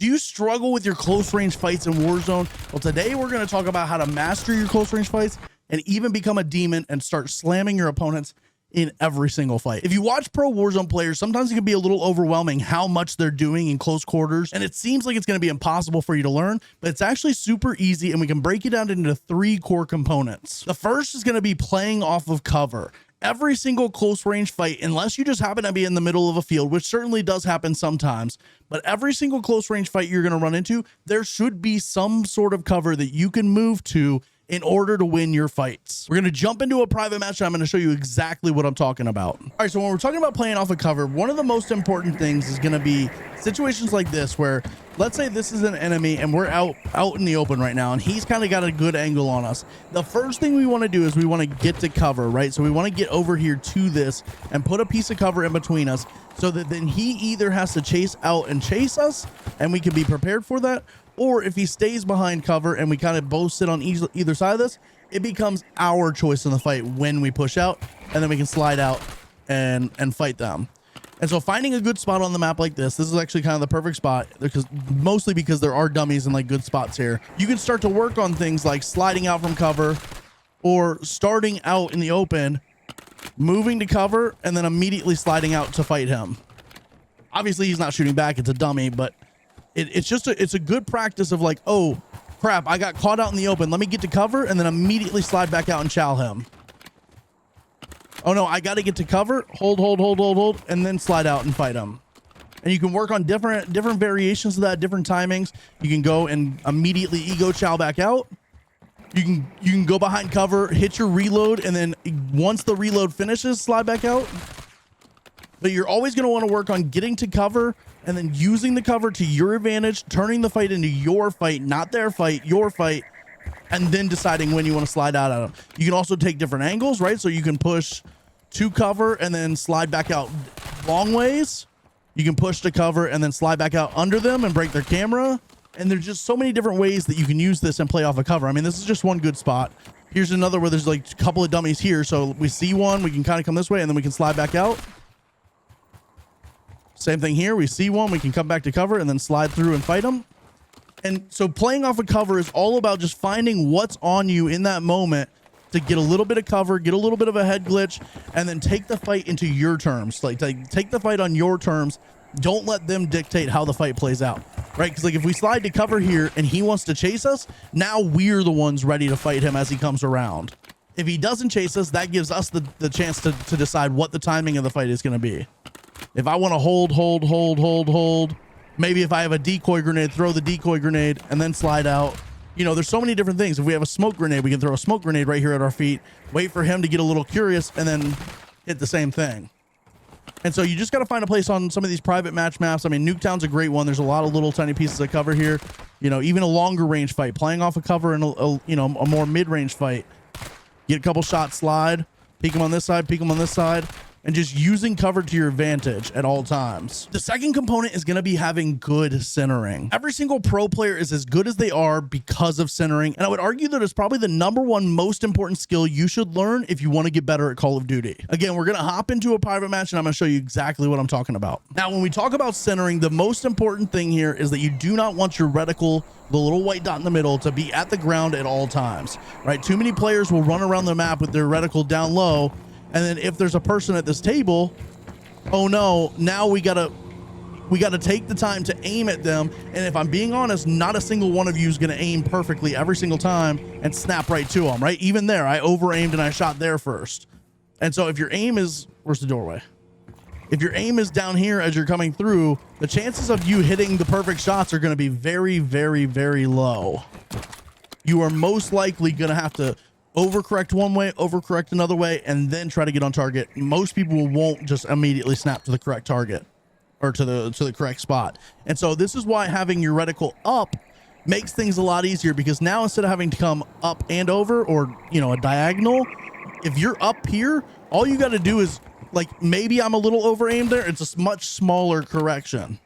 Do you struggle with your close range fights in Warzone? Well, today we're going to talk about how to master your close range fights and even become a demon and start slamming your opponents in every single fight. If you watch pro Warzone players, sometimes it can be a little overwhelming how much they're doing in close quarters, and it seems like it's going to be impossible for you to learn, but it's actually super easy, and we can break it down into 3 core components. The first is going to be playing off of cover. Every single close range fight, unless you just happen to be in the middle of a field, which certainly does happen sometimes, but every single close range fight you're going to run into, there should be some sort of cover that you can move to in order to win your fights. We're going to jump into a private match and I'm going to show you exactly what I'm talking about. All right, so when we're talking about playing off a cover, one of the most important things is going to be situations like this where, let's say this is an enemy and we're out in the open right now and he's kind of got a good angle on us. The first thing we want to do is we want to get to cover, right? So we want to get over here to this and put a piece of cover in between us so that then he either has to chase out and chase us and we can be prepared for that, or if he stays behind cover and we kind of both sit on either side of this, it becomes our choice in the fight when we push out, and then we can slide out and fight them. And so finding a good spot on the map like this is actually kind of the perfect spot, because mostly because there are dummies and like good spots here. You can start to work on things like sliding out from cover or starting out in the open, moving to cover, and then immediately sliding out to fight him. Obviously he's not shooting back, it's a dummy, but it's a good practice of like, oh crap, I got caught out in the open, let me get to cover and then immediately slide back out and chow him. Oh no, I got to get to cover, hold, and then slide out and fight him. And you can work on different variations of that, different timings. You can go and immediately ego chow back out. You can go behind cover, hit your reload, and then once the reload finishes, slide back out. But you're always going to want to work on getting to cover and then using the cover to your advantage, turning the fight into your fight, not their fight, your fight, and then deciding when you want to slide out at them. You can also take different angles, right? So you can push to cover and then slide back out long ways. You can push to cover and then slide back out under them and break their camera. And there's just so many different ways that you can use this and play off a cover. I mean, this is just one good spot. Here's another where there's like a couple of dummies here. So we see one, we can kind of come this way and then we can slide back out. Same thing here. We see one, we can come back to cover and then slide through and fight them. And so playing off a cover is all about just finding what's on you in that moment to get a little bit of cover, get a little bit of a head glitch, and then take the fight into your terms. Like take the fight on your terms. Don't let them dictate how the fight plays out, right? Because like if we slide to cover here and he wants to chase us, now we're the ones ready to fight him as he comes around. If he doesn't chase us, that gives us the chance to decide what the timing of the fight is going to be. If I want to hold, maybe if I have a decoy grenade, throw the decoy grenade and then slide out. You know, there's so many different things. If we have a smoke grenade, we can throw a smoke grenade right here at our feet, wait for him to get a little curious and then hit the same thing. And so you just got to find a place on some of these private match maps. I mean, Nuketown's a great one. There's a lot of little tiny pieces of cover here. You know, even a longer range fight, playing off a cover in a more mid-range fight. Get a couple shots, slide, peek them on this side, peek them on this side, and just using cover to your advantage at all times. The second component is going to be having good centering. Every single pro player is as good as they are because of centering, and I would argue that it's probably the #1 most important skill you should learn if you want to get better at Call of Duty. Again, we're going to hop into a private match and I'm going to show you exactly what I'm talking about. Now, when we talk about centering, the most important thing here is that you do not want your reticle, the little white dot in the middle, to be at the ground at all times, right? Too many players will run around the map with their reticle down low, and then if there's a person at this table, oh no, now we gotta take the time to aim at them. And if I'm being honest, not a single one of you is gonna aim perfectly every single time and snap right to them, right? Even there, I over-aimed and I shot there first. And so if your aim is, where's the doorway? If your aim is down here as you're coming through, the chances of you hitting the perfect shots are gonna be very, very, very low. You are most likely gonna have to overcorrect one way, overcorrect another way, and then try to get on target. Most people won't just immediately snap to the correct target or to the correct spot. And so this is why having your reticle up makes things a lot easier, because now instead of having to come up and over, or a diagonal, if you're up here, all you got to do is, like, maybe I'm a little over aimed there, it's a much smaller correction.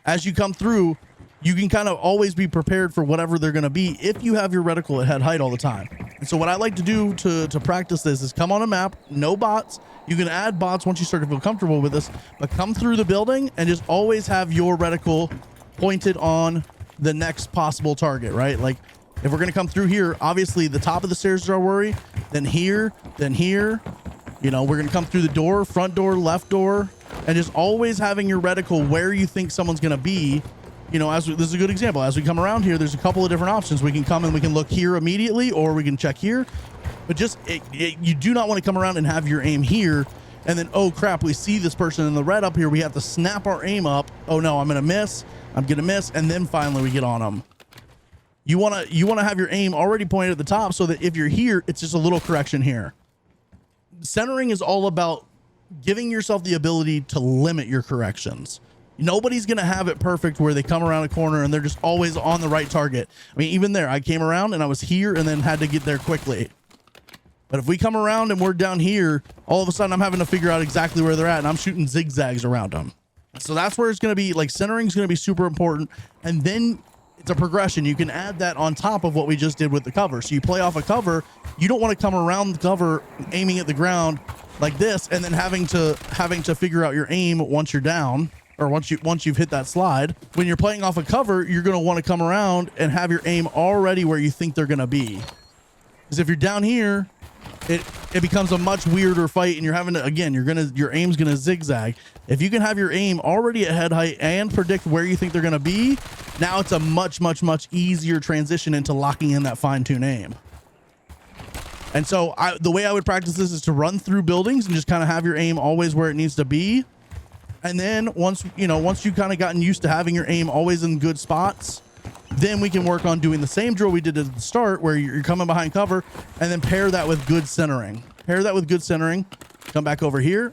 As you come through, you can kind of always be prepared for whatever they're going to be if you have your reticle at head height all the time. And so what I like to do to practice this is come on a map, no bots. You can add bots once you start to feel comfortable with this, but come through the building and just always have your reticle pointed on the next possible target, right? Like if we're going to come through here, obviously the top of the stairs is our worry, then here, you know, we're going to come through the door, front door, left door, and just always having your reticle where you think someone's going to be. You know, this is a good example. As we come around here, there's a couple of different options. We can come and we can look here immediately, or we can check here, but just you do not want to come around and have your aim here. And then, oh crap, we see this person in the red up here. We have to snap our aim up. Oh no, I'm going to miss. And then finally we get on them. You want to have your aim already pointed at the top so that if you're here, it's just a little correction here. Centering is all about giving yourself the ability to limit your corrections. Nobody's going to have it perfect where they come around a corner and they're just always on the right target. I mean, even there, I came around and I was here and then had to get there quickly. But if we come around and we're down here, all of a sudden I'm having to figure out exactly where they're at and I'm shooting zigzags around them. So that's where it's going to be, like, centering is going to be super important. And then it's a progression. You can add that on top of what we just did with the cover. So you play off a cover. You don't want to come around the cover aiming at the ground like this and then having to figure out your aim once you're down, or once you've hit that slide. When you're playing off a cover, you're going to want to come around and have your aim already where you think they're going to be. Because if you're down here, it becomes a much weirder fight, and you're having to, again, your aim's gonna zigzag. If you can have your aim already at head height and predict where you think they're gonna be, now it's a much easier transition into locking in that fine-tune aim. And so the way I would practice this is to run through buildings and just kind of have your aim always where it needs to be. And then once you've kind of gotten used to having your aim always in good spots, then we can work on doing the same drill we did at the start, where you're coming behind cover, and then pair that with good centering. Come back over here.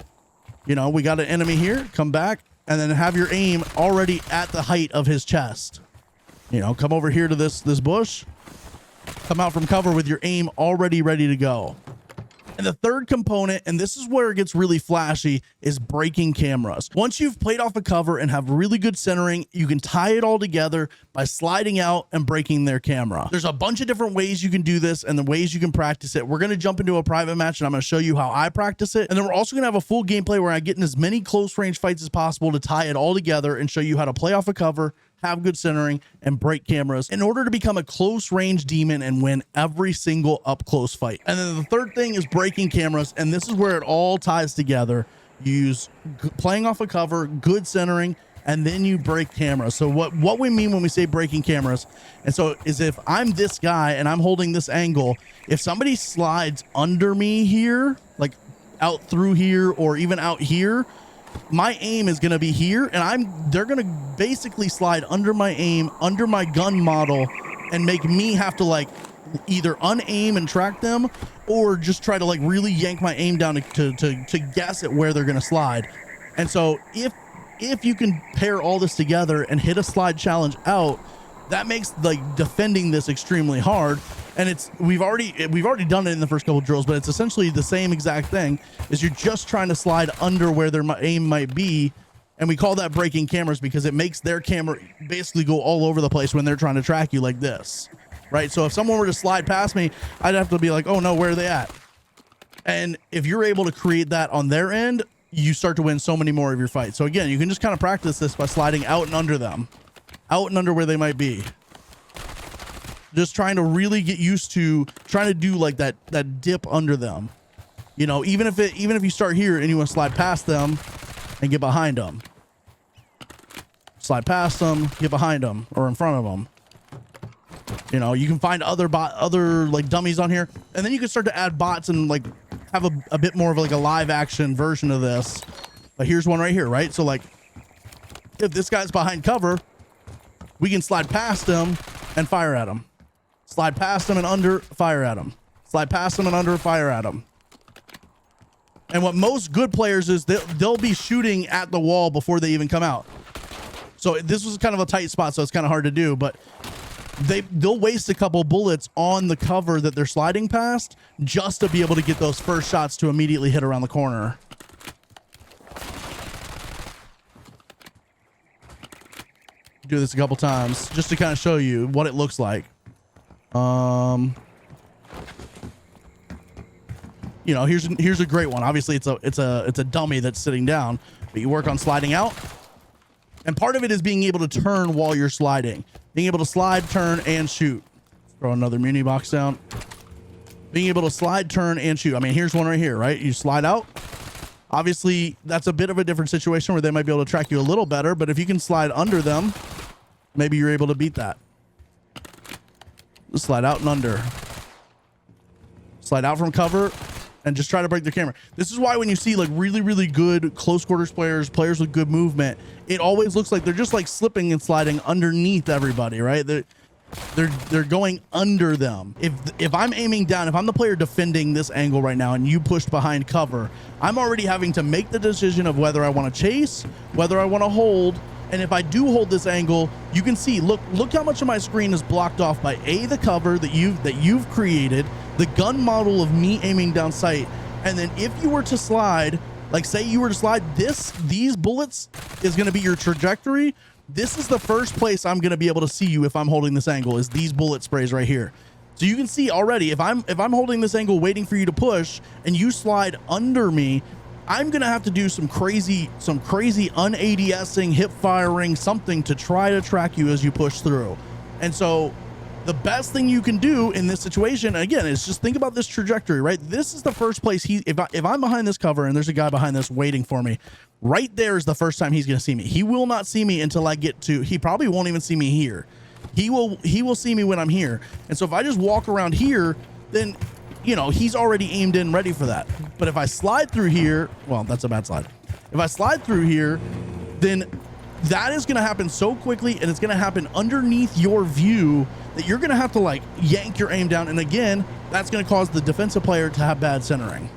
You know, we got an enemy here. Come back, and then have your aim already at the height of his chest. You know, come over here to this bush. Come out from cover with your aim already ready to go. And the third component, and this is where it gets really flashy, is breaking cameras. Once you've played off a cover and have really good centering, you can tie it all together by sliding out and breaking their camera. There's a bunch of different ways you can do this and the ways you can practice it. We're going to jump into a private match and I'm going to show you how I practice it. And then we're also going to have a full gameplay where I get in as many close range fights as possible to tie it all together and show you how to play off a cover, have good centering, and break cameras in order to become a close range demon and win every single up close fight. And then the third thing is breaking cameras, and this is where it all ties together. You use playing off a cover, good centering, and then you break cameras. So what we mean when we say breaking cameras, and so is if I'm this guy and I'm holding this angle, if somebody slides under me here, like out through here or even out here, my aim is going to be here, and they're going to basically slide under my aim, under my gun model, and make me have to like either unaim and track them, or just try to like really yank my aim down to guess at where they're going to slide. And so if you can pair all this together and hit a slide challenge out, that makes like defending this extremely hard. And we've already done it in the first couple of drills, but it's essentially the same exact thing. Is you're just trying to slide under where their aim might be, and we call that breaking cameras because it makes their camera basically go all over the place when they're trying to track you like this, right? So if someone were to slide past me, I'd have to be like, oh no, where are they at? And if you're able to create that on their end, you start to win so many more of your fights. So again, you can just kind of practice this by sliding out and under them, out and under where they might be. Just trying to really get used to trying to do like that dip under them. You know, even if you start here and you want to slide past them and get behind them. Slide past them, get behind them, or in front of them. You know, you can find other like dummies on here, and then you can start to add bots and like have a bit more of like a live action version of this. But here's one right here, right? So like if this guy's behind cover, we can slide past him and fire at him. Slide past him and under, fire at him. Slide past him and under, fire at him. And what most good players is they'll be shooting at the wall before they even come out. So this was kind of a tight spot, so it's kind of hard to do, but they'll waste a couple bullets on the cover that they're sliding past just to be able to get those first shots to immediately hit around the corner. Do this a couple times just to kind of show you what it looks like. You know, here's a great one. Obviously it's a dummy that's sitting down, but you work on sliding out, And part of it is being able to turn while you're sliding, being able to slide, turn, and shoot. Throw another muni box down. Being able to slide, turn, and shoot. I mean, here's one right here, right? You slide out. Obviously, that's a bit of a different situation where they might be able to track you a little better, but if you can slide under them, maybe you're able to beat that. Just slide out and under. Slide out from cover and just try to break their camera. This is why when you see like really, really good close quarters players with good movement, it always looks like they're just like slipping and sliding underneath everybody, right? They're going under them. If I'm aiming down, if I'm the player defending this angle right now and you pushed behind cover, I'm already having to make the decision of whether I want to chase, whether I want to hold. And if I do hold this angle, you can see, look how much of my screen is blocked off by the cover that you've created, the gun model of me aiming down sight. And then if you were to slide, like say you were to slide, these bullets is going to be your trajectory. This is the first place I'm going to be able to see you if I'm holding this angle, is these bullet sprays right here. So you can see already, if I'm holding this angle waiting for you to push and you slide under me, I'm going to have to do some crazy un-ADSing, hip firing, something to try to track you as you push through. And so the best thing you can do in this situation, again, is just think about this trajectory, right? This is the first place if I'm behind this cover and there's a guy behind this waiting for me, right there is the first time he's going to see me. He will not see me until I get to, he probably won't even see me here. He will see me when I'm here. And so if I just walk around here, then, you know, he's already aimed in, ready for that. But if I slide through here, well, that's a bad slide. If I slide through here, then that is going to happen so quickly, and it's going to happen underneath your view that you're going to have to like yank your aim down. And again, that's going to cause the defensive player to have bad centering.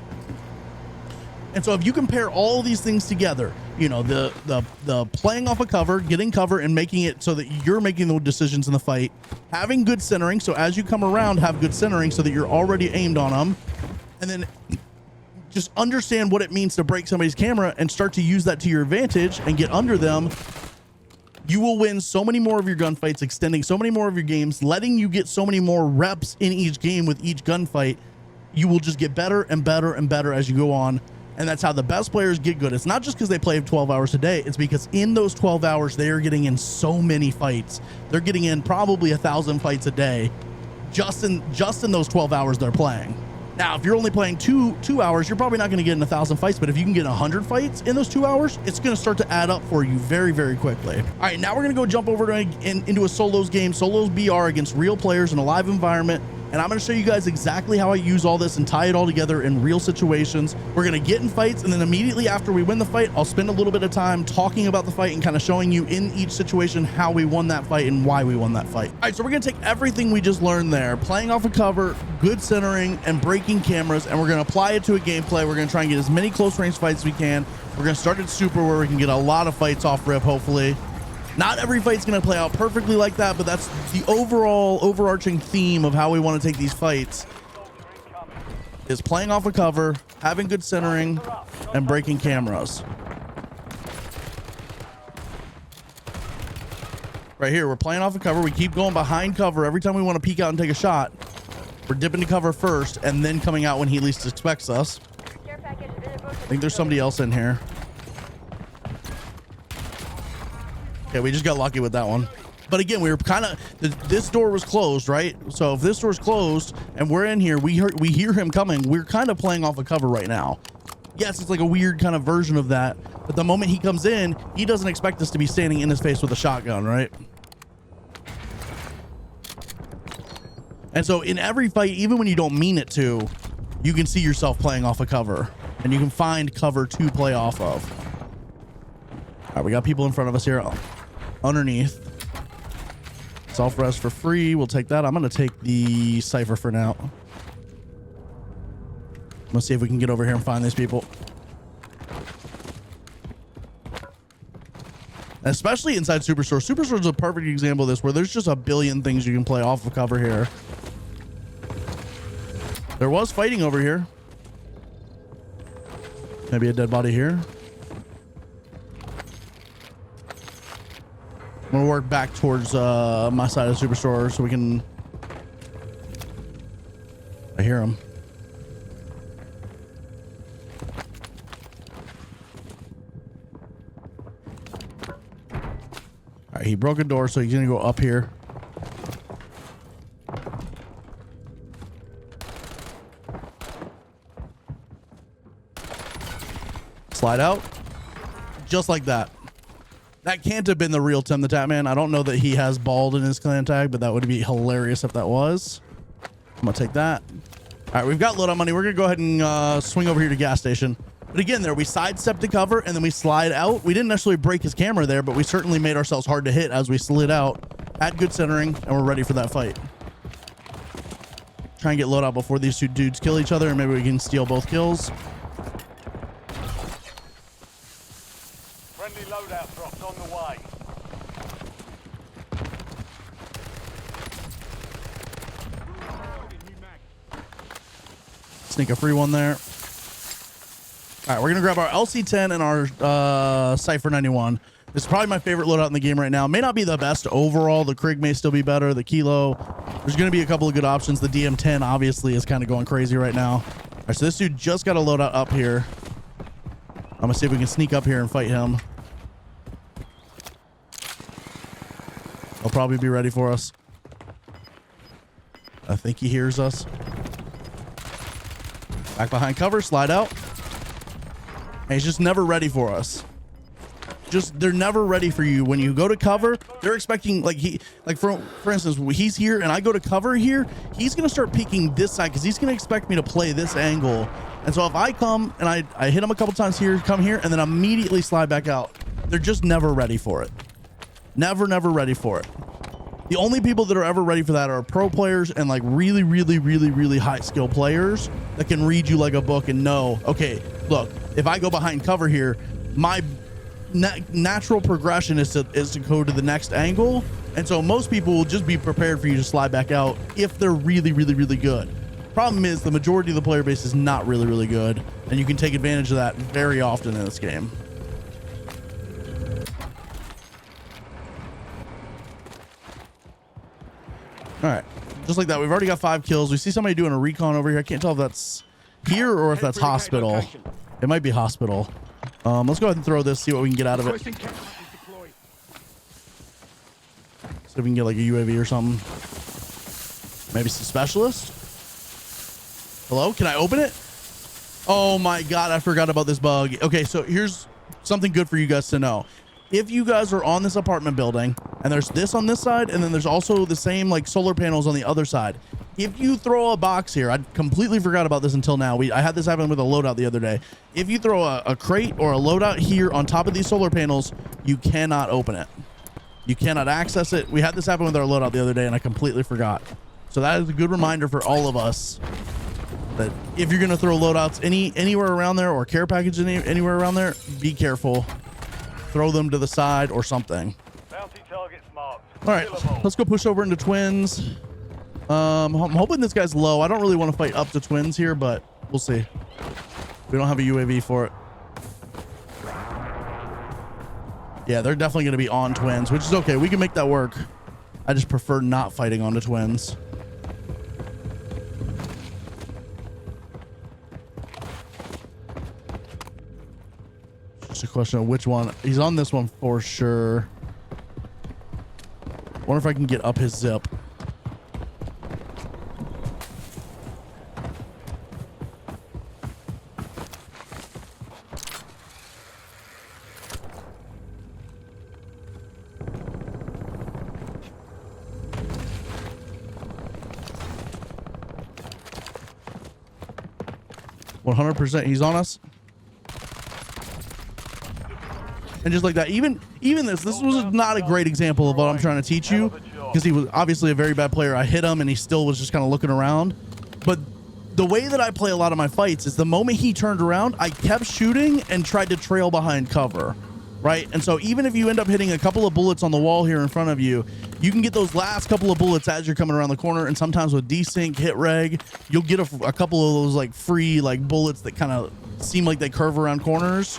And so if you compare all these things together, you know, the playing off a cover, getting cover, and making it so that you're making the decisions in the fight, having good centering, so as you come around, have good centering so that you're already aimed on them, and then just understand what it means to break somebody's camera and start to use that to your advantage and get under them, you will win so many more of your gunfights, extending so many more of your games, letting you get so many more reps in each game with each gunfight. You will just get better and better and better as you go on. And that's how the best players get good. It's not just because they play 12 hours a day. It's because in those 12 hours, they are getting in so many fights. They're getting in probably 1,000 fights a day just in those 12 hours they're playing. Now, if you're only playing two hours, you're probably not going to get in 1,000 fights. But if you can get 100 fights in those 2 hours, it's going to start to add up for you very, very quickly. All right, now we're going to go jump over into a solos game, solos BR against real players in a live environment. And I'm going to show you guys exactly how I use all this and tie it all together in real situations. We're going to get in fights, and then immediately after we win the fight, I'll spend a little bit of time talking about the fight and kind of showing you in each situation how we won that fight and why we won that fight. All right, so we're going to take everything we just learned there, playing off a cover, good centering, and breaking cameras, and we're going to apply it to a gameplay. We're going to try and get as many close range fights as we can. We're going to start at super, where we can get a lot of fights off rip, hopefully. Not every fight's going to play out perfectly like that, but that's the overarching theme of how we want to take these fights, is playing off a cover, having good centering, and breaking cameras. Right here, we're playing off a cover. We keep going behind cover every time we want to peek out and take a shot. We're dipping to cover first and then coming out when he least expects us. I think there's somebody else in here. Okay, we just got lucky with that one. But again, we were kind of, this door was closed, right? So if this door's closed and we're in here, we hear him coming. We're kind of playing off a cover right now. Yes, it's like a weird kind of version of that. But the moment he comes in, he doesn't expect us to be standing in his face with a shotgun, right? And so in every fight, even when you don't mean it to, you can see yourself playing off a cover, and you can find cover to play off of. All right, we got people in front of us here. Underneath. Self-res for free. We'll take that. I'm going to take the Cypher for now. Let's see if we can get over here and find these people. Especially inside Superstore. Superstore is a perfect example of this, where there's just a billion things you can play off of cover here. There was fighting over here. Maybe a dead body here. I'm gonna work back towards my side of the Superstore so we can... I hear him. he broke a door, so he's gonna go up here. Slide out. Just like that. That can't have been the real Tim the Tap Man. I don't know that he has bald in his clan tag, but that would be hilarious if that was. I'm gonna take that. All right, we've got loadout money. We're gonna go ahead and swing over here to gas station. But again, there we sidestepped to cover and then we slide out. We didn't necessarily break his camera there, but we certainly made ourselves hard to hit as we slid out. Had good centering, and we're ready for that fight. Try and get loadout before these two dudes kill each other, and maybe we can steal both kills. Friendly loadout drops on the way. Sneak a free one there. All right, we're gonna grab our LC10 and our Cypher 91. This is probably my favorite loadout in the game right now. May not be the best overall. The Krig may still be better. The Kilo. There's gonna be a couple of good options. The DM10 obviously is kind of going crazy right now. All right, so this dude just got a loadout up here. I'm gonna see if we can sneak up here and fight him. He'll probably be ready for us. I think he hears us. Back behind cover, slide out. And he's just never ready for us. They're never ready for you. When you go to cover, they're expecting, like for instance, when he's here and I go to cover here, he's gonna start peeking this side because he's gonna expect me to play this angle. And so if I come and I hit him a couple times here, come here, and then immediately slide back out, they're just never ready for it. Never ready for it. The only people that are ever ready for that are pro players and like really high skill players that can read you like a book and know, okay, look, if I go behind cover here, my natural progression is to go to the next angle. And so most people will just be prepared for you to slide back out if they're really good. Problem is the majority of the player base is not really good, and you can take advantage of that very often in this game. All right, just like that, we've already got 5 kills. We see somebody doing a recon over here. I can't tell if that's here or if that's hospital. It might be hospital. Let's go ahead and throw this, see what we can get out of it. See if we can get like a UAV or something. Maybe some specialist. Hello, can I open it? Oh my God, I forgot about this bug. Okay, so here's something good for you guys to know. If you guys are on this apartment building and there's this on this side, and then there's also the same like solar panels on the other side. If you throw a box here, I completely forgot about this until now. I had this happen with a loadout the other day. If you throw a crate or a loadout here on top of these solar panels, you cannot open it. You cannot access it. We had this happen with our loadout the other day and I completely forgot. So that is a good reminder for all of us that if you're going to throw loadouts anywhere around there or care package anywhere around there, be careful. Throw them to the side or something. Bounty targets marked. All right, let's go push over into twins. I'm hoping this guy's low. I don't really want to fight up to twins here, but we'll see. We don't have a UAV for it. Yeah, they're definitely going to be on twins, which is okay. We can make that work. I just prefer not fighting on the twins. Just a question of which one. He's on this one for sure. Wonder if I can get up his zip. %. He's on us. And just like that, even this was not a great example of what I'm trying to teach you, because he was obviously a very bad player. I hit him and he still was just kind of looking around. But the way that I play a lot of my fights is the moment he turned around, I kept shooting and tried to trail behind cover, right? And so even if you end up hitting a couple of bullets on the wall here in front of you, you can get those last couple of bullets as you're coming around the corner. And sometimes with desync, hit reg, you'll get a couple of those like free like bullets that kind of seem like they curve around corners.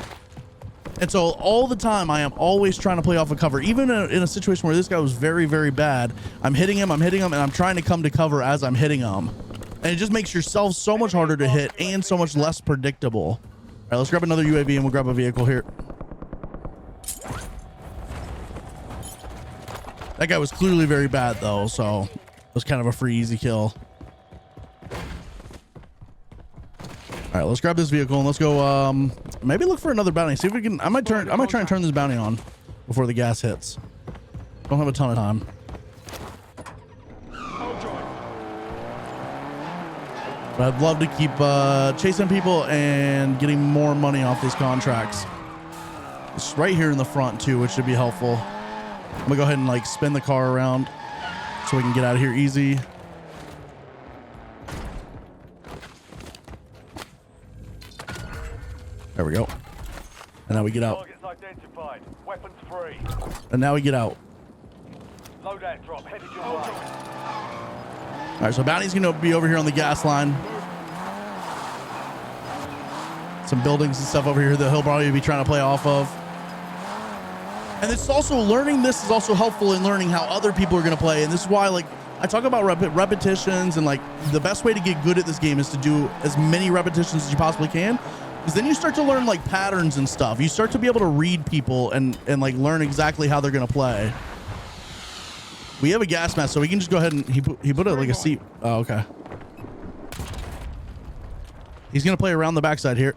And so all the time I am always trying to play off of cover. Even in a situation where this guy was very, very bad, I'm hitting him, and I'm trying to come to cover as I'm hitting him. And it just makes yourself so much harder to hit and so much less predictable. All right, let's grab another UAV and we'll grab a vehicle here. That guy was clearly very bad though, so it was kind of a free easy kill. All right, let's grab this vehicle and let's go maybe look for another bounty. See if we can. I might try and turn this bounty on before the gas hits. Don't have a ton of time. But I'd love to keep chasing people and getting more money off these contracts. It's right here in the front too, which should be helpful. I'm gonna go ahead and like spin the car around so we can get out of here easy. There we go. And now we get out. Targets identified. Weapons free. And now we get out. Loadout drop headed your way. All right, so bounty's gonna be over here on the gas line. Some buildings and stuff over here that he'll probably be trying to play off of. And it's also learning this is also helpful in learning how other people are gonna play. And this is why like I talk about repetitions and like the best way to get good at this game is to do as many repetitions as you possibly can. Because then you start to learn like patterns and stuff. You start to be able to read people and like learn exactly how they're gonna play. We have a gas mask, so we can just go ahead and he put it like a seat. Oh, okay. He's gonna play around the backside here.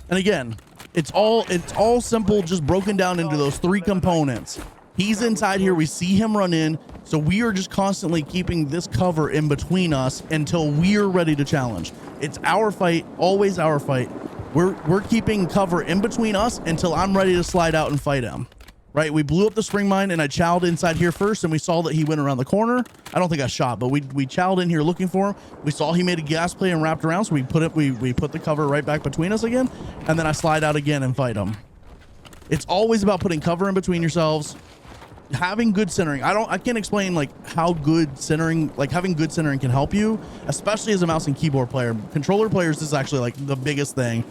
And again, it's all simple, just broken down into those three components. He's inside here. We see him run in. So we are just constantly keeping this cover in between us until we are ready to challenge. It's our fight, always our fight. We're keeping cover in between us until I'm ready to slide out and fight him. Right? We blew up the spring mine and I chowed inside here first and we saw that he went around the corner. I don't think I shot, but we chowed in here looking for him. We saw he made a gas play and wrapped around, so we put the cover right back between us again, and then I slide out again and fight him. It's always about putting cover in between yourselves. Having good centering. I can't explain like how good centering, like having good centering can help you, especially as a mouse and keyboard player. Controller players, this is actually like the biggest thing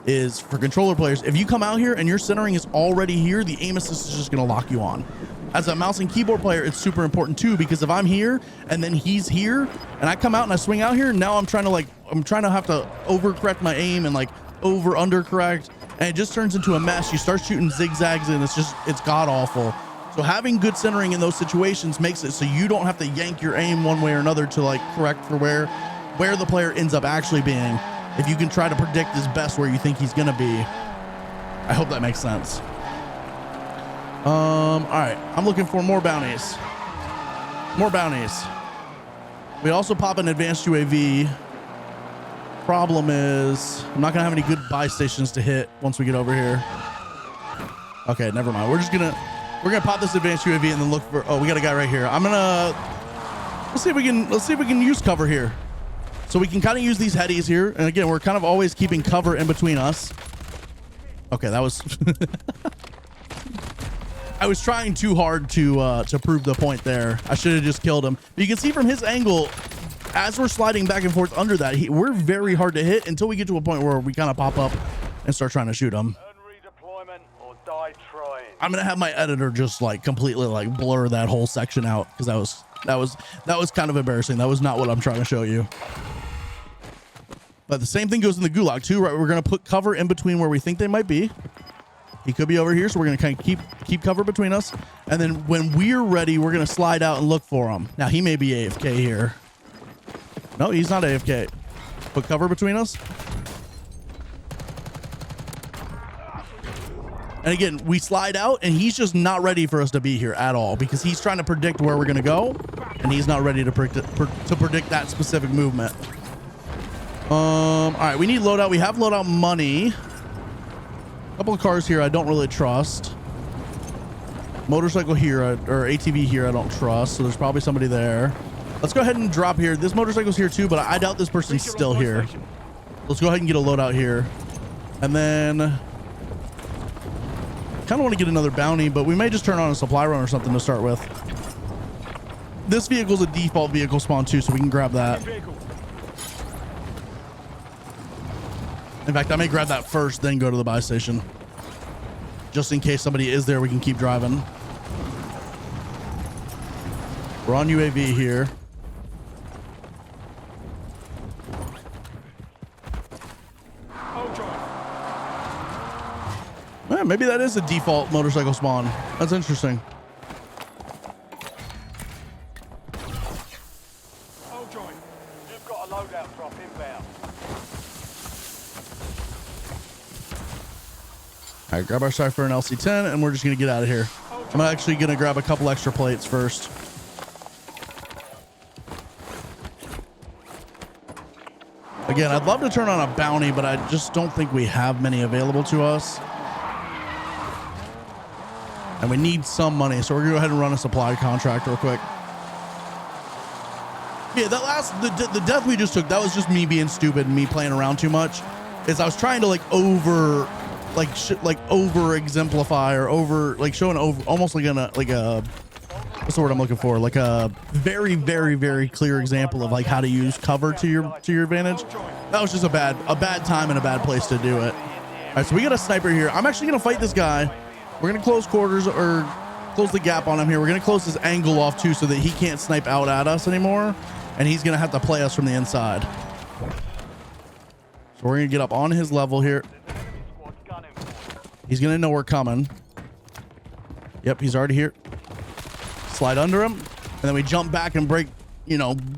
is for controller players. If you come out here and your centering is already here, the aim assist is just going to lock you on. As a mouse and keyboard player, it's super important too, because if I'm here and then he's here and I come out and I swing out here, now I'm trying to have to overcorrect my aim and like undercorrect, and it just turns into a mess. You start shooting zigzags and it's god awful. So having good centering in those situations makes it so you don't have to yank your aim one way or another to like correct for where the player ends up actually being. If you can try to predict his best where you think he's gonna be. I hope that makes sense. All right, I'm looking for more bounties. More bounties. We also pop an advanced UAV. Problem is, I'm not gonna have any good buy stations to hit once we get over here. Okay, never mind. We're gonna pop this advanced UAV and then look for. Oh, we got a guy right here. Let's see if we can use cover here. So we can kind of use these headies here. And again, we're kind of always keeping cover in between us. Okay, that was... I was trying too hard to prove the point there. I should have just killed him. But you can see from his angle, as we're sliding back and forth under that, we're very hard to hit until we get to a point where we kind of pop up and start trying to shoot him. Redeployment or die trying. I'm going to have my editor just like completely like blur that whole section out, because that was kind of embarrassing. That was not what I'm trying to show you. But the same thing goes in the gulag too, right? We're going to put cover in between where we think they might be. He could be over here, so we're going to kind of keep cover between us. And then when we're ready, we're going to slide out and look for him. Now, he may be AFK here. No, he's not AFK. Put cover between us. And again, we slide out, and he's just not ready for us to be here at all, because he's trying to predict where we're going to go, and he's not ready to predict that specific movement. All right, we need loadout. We have loadout money. A couple of cars here I don't really trust. Motorcycle here, or ATV here, I don't trust. So there's probably somebody there. Let's go ahead and drop here. This motorcycle's here too, but I doubt this person's still here. Let's go ahead and get a loadout here. And then kind of want to get another bounty, but we may just turn on a supply run or something to start with. This vehicle's a default vehicle spawn too, so we can grab that. In fact, I may grab that first, then go to the buy station. Just in case somebody is there, we can keep driving. We're on UAV here. maybe that is a default motorcycle spawn. That's interesting. You've got a loadout drop inbound. All right, grab our Cypher and LC-10, and we're just gonna get out of here. I'm actually gonna grab a couple extra plates first. Again, I'd love to turn on a bounty, but I just don't think we have many available to us. And we need some money, so we're gonna go ahead and run a supply contract real quick. Yeah, the death we just took, that was just me being stupid and me playing around too much. Is I was trying to over exemplify or showing almost like a what's the word I'm looking for? Like a very, very, very clear example of like how to use cover to your advantage. That was just a bad time and a bad place to do it. All right, so we got a sniper here. I'm actually gonna fight this guy. We're gonna close quarters or close the gap on him here. We're gonna close his angle off too, so that he can't snipe out at us anymore, and he's gonna have to play us from the inside. So we're gonna get up on his level here. He's gonna know we're coming. Yep, he's already here. Slide under him, and then we jump back and break,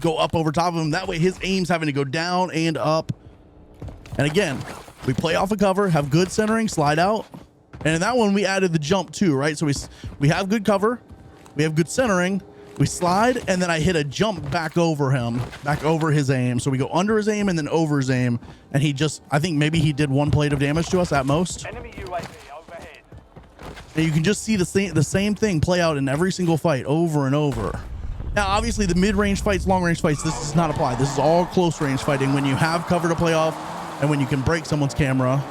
go up over top of him. That way his aim's having to go down and up. And again, we play off of cover, have good centering, slide out. And in that one, we added the jump too, right? So we have good cover, we have good centering, we slide, and then I hit a jump back over him, back over his aim. So we go under his aim and then over his aim. And I think maybe he did 1 plate of damage to us at most. Enemy UAV overhead. And you can just see the same thing play out in every single fight over and over. Now, obviously, the mid-range fights, long-range fights, this does not apply. This is all close-range fighting when you have cover to play off and when you can break someone's camera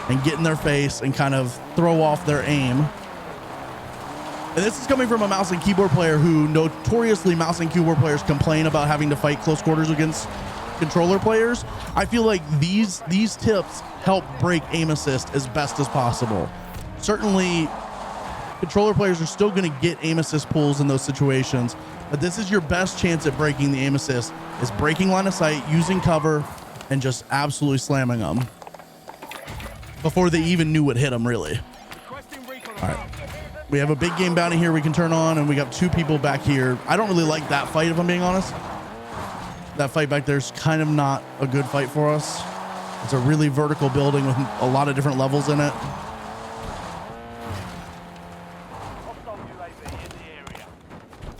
and get in their face and kind of throw off their aim. And this is coming from a mouse and keyboard player who notoriously mouse and keyboard players complain about having to fight close quarters against controller players. I feel like these tips help break aim assist as best as possible. Certainly, controller players are still going to get aim assist pulls in those situations, but this is your best chance at breaking the aim assist, is breaking line of sight, using cover, and just absolutely slamming them before they even knew what hit them, really. All right. We have a big game bounty here we can turn on, and we got 2 people back here. I don't really like that fight, if I'm being honest. That fight back there's kind of not a good fight for us. It's a really vertical building with a lot of different levels in it.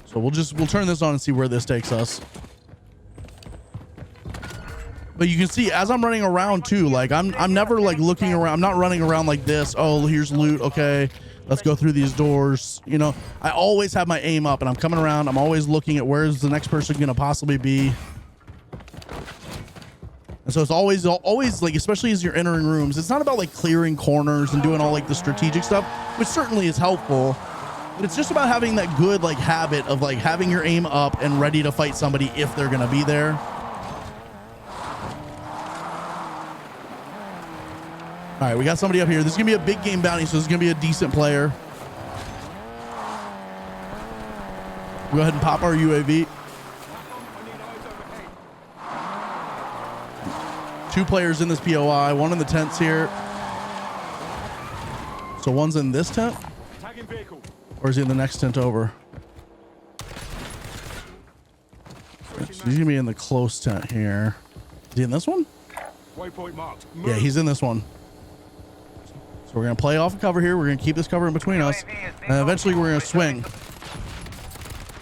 So we'll turn this on and see where this takes us. But you can see as I'm running around too, like I'm never like looking around. I'm not running around like this. Oh, here's loot. Okay, let's go through these doors. I always have my aim up and I'm coming around. I'm always looking at where's the next person going to possibly be. And so it's always like, especially as you're entering rooms, it's not about like clearing corners and doing all like the strategic stuff, which certainly is helpful. But it's just about having that good like habit of like having your aim up and ready to fight somebody if they're going to be there. All right, we got somebody up here. This is going to be a big game bounty, so this is going to be a decent player. We'll go ahead and pop our UAV. 2 players in this POI, 1 in the tents here. So one's in this tent? Or is he in the next tent over? So he's going to be in the close tent here. Is he in this one? Waypoint marked. Yeah, he's in this one. So we're going to play off cover here. We're going to keep this cover in between us. And eventually we're going to swing.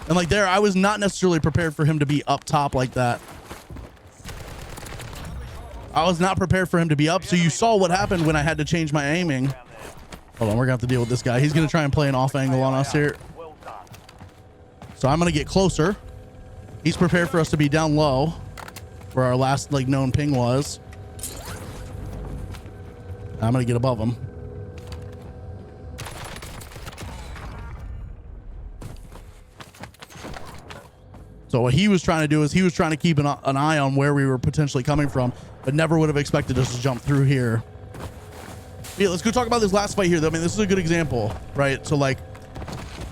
And like there, I was not necessarily prepared for him to be up top like that. I was not prepared for him to be up. So you saw what happened when I had to change my aiming. Hold on, we're going to have to deal with this guy. He's going to try and play an off angle on us here. So I'm going to get closer. He's prepared for us to be down low where our last like known ping was. I'm going to get above him. So what he was trying to do is he was trying to keep an eye on where we were potentially coming from, but never would have expected us to jump through here. Yeah, let's go talk about this last fight here though. I mean, this is a good example, right? So like,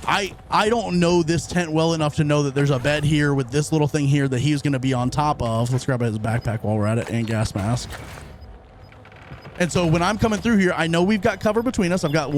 I don't know this tent well enough to know that there's a bed here with this little thing here that he's going to be on top of. Let's grab his backpack while we're at it and gas mask. And so when I'm coming through here, I know we've got cover between us. I've got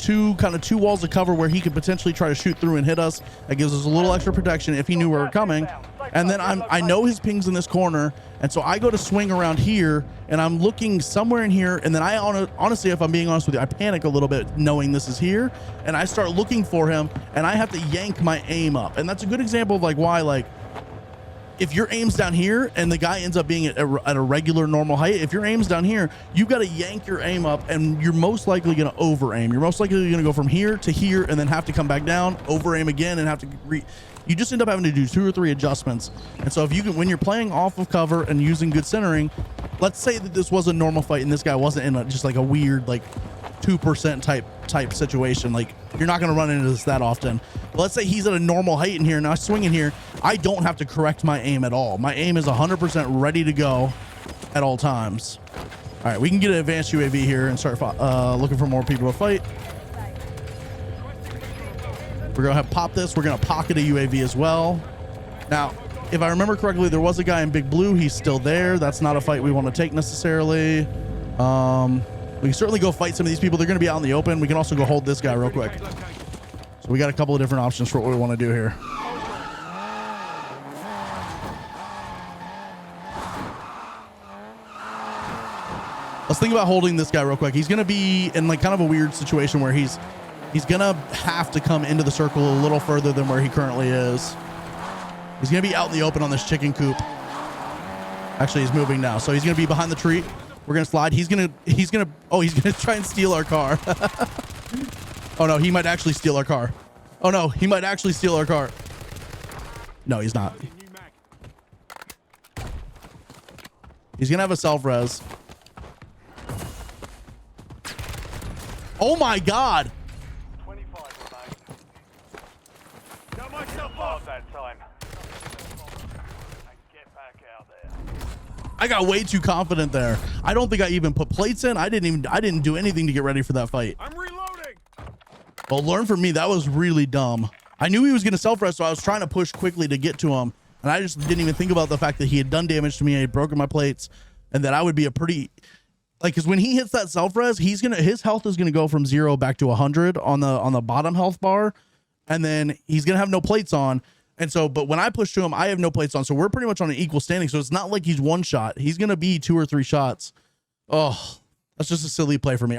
two walls of cover where he could potentially try to shoot through and hit us. That gives us a little extra protection if he knew we were coming. And then I know his ping's in this corner. And so I go to swing around here and I'm looking somewhere in here. And then I honestly, if I'm being honest with you, I panic a little bit knowing this is here. And I start looking for him and I have to yank my aim up. And that's a good example of like why, like, if your aim's down here and the guy ends up being at a regular normal height, if your aim's down here, you've got to yank your aim up and you're most likely going to over aim. You're most likely going to go from here to here and then have to come back down, over aim again, and have to you just end up having to do 2 or 3 adjustments. And so if you can, when you're playing off of cover and using good centering, let's say that this was a normal fight and this guy wasn't in just like a weird like 2% type situation, like you're not going to run into this that often. But let's say he's at a normal height in here and I swing in here, I don't have to correct my aim at all. My aim is 100% ready to go at all times. All right, we can get an advanced UAV here and start looking for more people to fight. We're gonna pop this. We're gonna pocket a UAV as well. Now, if I remember correctly, there was a guy in Big Blue. He's still there. That's not a fight we want to take necessarily. We can certainly go fight some of these people. They're going to be out in the open. We can also go hold this guy real quick. So we got a couple of different options for what we want to do here. Let's think about holding this guy real quick. He's going to be in like kind of a weird situation where he's going to have to come into the circle a little further than where he currently is. He's going to be out in the open on this chicken coop. Actually, he's moving now. So he's going to be behind the tree. We're going to slide. He's going to try and steal our car. Oh no, he might actually steal our car. Oh no, he might actually steal our car. No, he's not. He's going to have a self-res. Oh my God. 25 remain. Got myself off that time. And get back out there. I got way too confident there. I don't think I even put plates in. I didn't do anything to get ready for that fight. I'm reloading. Well, learn from me. That was really dumb. I knew he was going to self-rest, so I was trying to push quickly to get to him. And I just didn't even think about the fact that he had done damage to me. I had broken my plates and that I would be a pretty, like, because when he hits that self-res, his health is going to go from 0 back to 100 on the bottom health bar. And then he's going to have no plates on. And so, but when I push to him, I have no plates on. So we're pretty much on an equal standing. So it's not like he's one shot. He's going to be 2 or 3 shots. Oh, that's just a silly play for me.